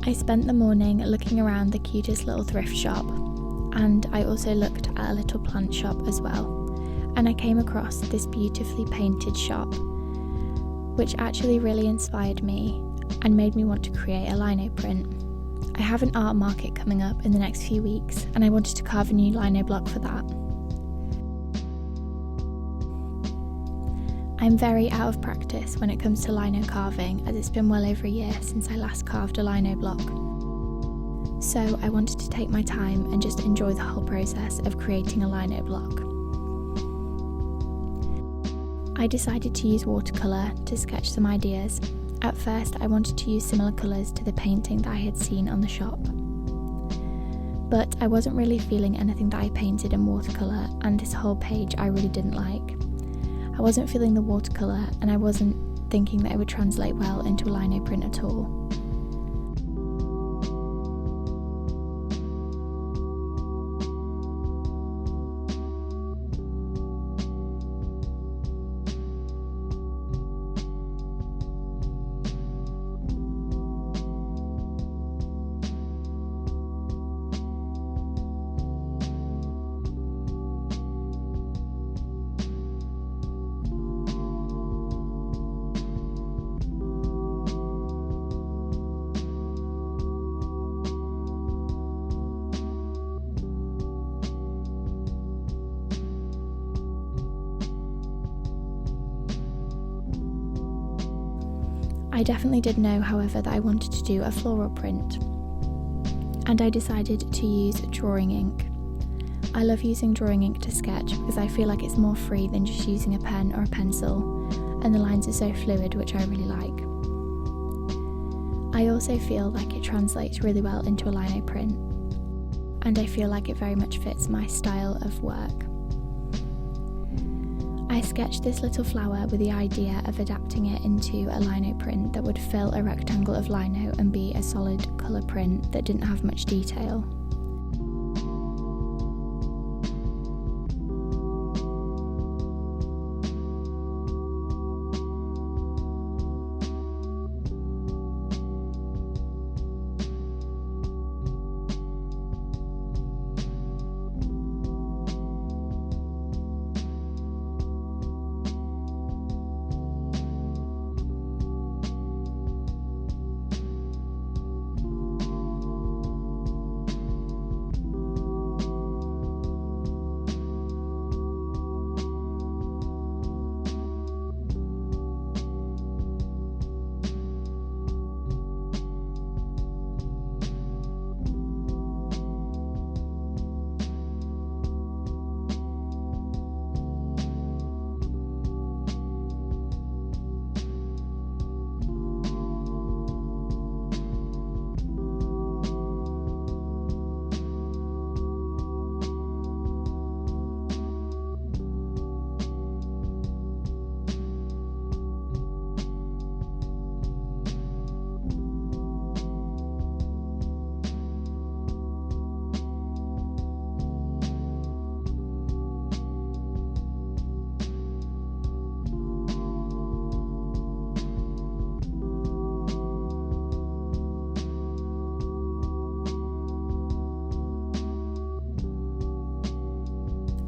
I spent the morning looking around the cutest little thrift shop, and I also looked at a little plant shop as well, and I came across this beautifully painted shop, which actually really inspired me and made me want to create a lino print. I have an art market coming up in the next few weeks, and I wanted to carve a new lino block for that. I'm very out of practice when it comes to lino carving, as it's been well over a year since I last carved a lino block. So I wanted to take my time and just enjoy the whole process of creating a lino block. I decided to use watercolour to sketch some ideas. At first I wanted to use similar colours to the painting that I had seen on the shop. But I wasn't really feeling anything that I painted in watercolour, and this whole page I really didn't like. I wasn't feeling the watercolour, and I wasn't thinking that it would translate well into a lino print at all. I definitely did know, however, that I wanted to do a floral print, and I decided to use drawing ink. I love using drawing ink to sketch because I feel like it's more free than just using a pen or a pencil, and the lines are so fluid, which I really like. I also feel like it translates really well into a lino print, and I feel like it very much fits my style of work. I sketched this little flower with the idea of adapting it into a lino print that would fill a rectangle of lino and be a solid colour print that didn't have much detail.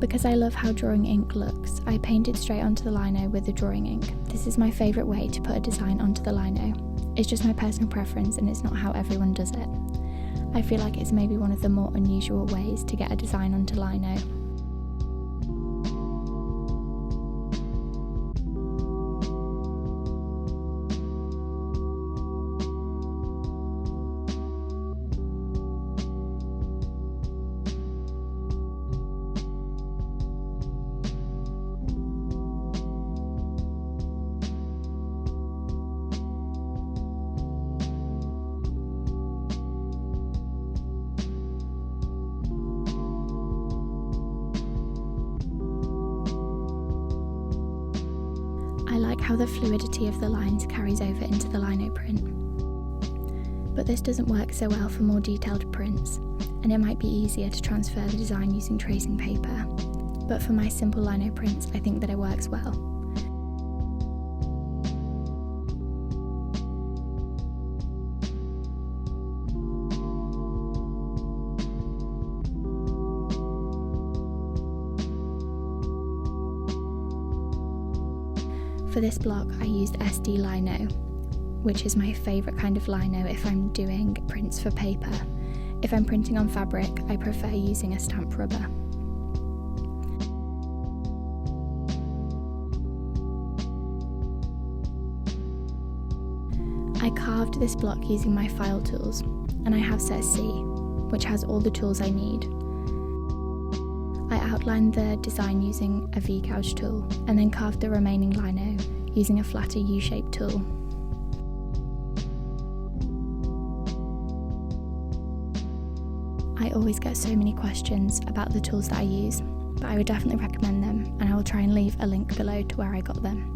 Because I love how drawing ink looks, I painted straight onto the lino with the drawing ink. This is my favourite way to put a design onto the lino. It's just my personal preference and it's not how everyone does it. I feel like it's maybe one of the more unusual ways to get a design onto lino. I like how the fluidity of the lines carries over into the lino print. But this doesn't work so well for more detailed prints, and it might be easier to transfer the design using tracing paper. But for my simple lino prints, I think that it works well. For this block I used SD Lino, which is my favourite kind of lino if I'm doing prints for paper. If I'm printing on fabric, I prefer using a stamp rubber. I carved this block using my file tools, and I have set C, which has all the tools I need. I outlined the design using a V-gouge tool, and then carved the remaining lino using a flatter U-shaped tool. I always get so many questions about the tools that I use, but I would definitely recommend them, and I will try and leave a link below to where I got them.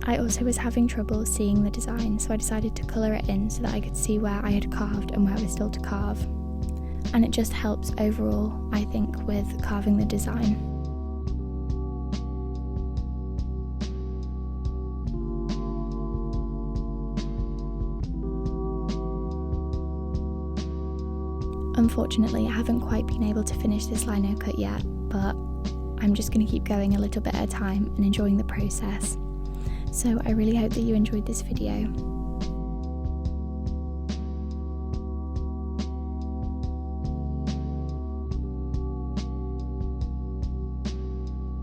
I also was having trouble seeing the design, so I decided to colour it in so that I could see where I had carved and where was still to carve. And it just helps overall, I think, with carving the design. Unfortunately, I haven't quite been able to finish this lino cut yet, but I'm just going to keep going a little bit at a time and enjoying the process. So I really hope that you enjoyed this video.